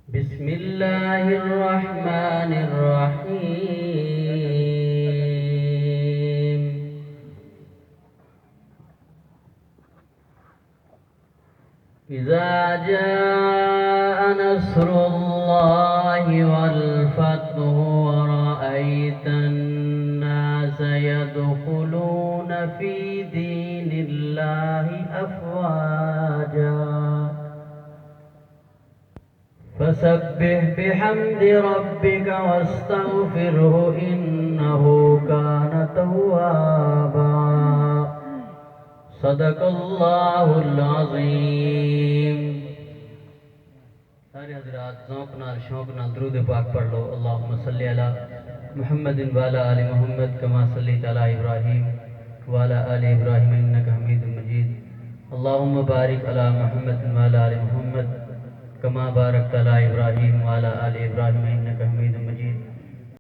बिस्मिल्लाहिर्रहमानिर्रहीम। इज़ा जाअ नस्रुल्लाहि वल फत्हु व रअयतन-नास यदखुलूना फी दीनिल्लाहि अफ़वाजा फसब्बिह बिहम्दि रब्बिका वस्तगफिरहु इन्नहु काना तव्वाबा। सदक़ल्लाहुल अज़ीम। सारे हज़रात ज़ौक़ नाल शौक़ नाल दुरूद पाक पढ़ लो। अल्लाहुम्मा सल्लि अला मुहम्मदिन व अला आलि मुहम्मद कमा सल्लैता अला इब्राहीम व अला आलि इब्राहीम इन्नका हमीदुम मजीद। अल्लाहुम्मा बारिक अला मुहम्मदिन व अला आलि मुहम्मद कमा बारकता अला इब्राहीम व अला आलि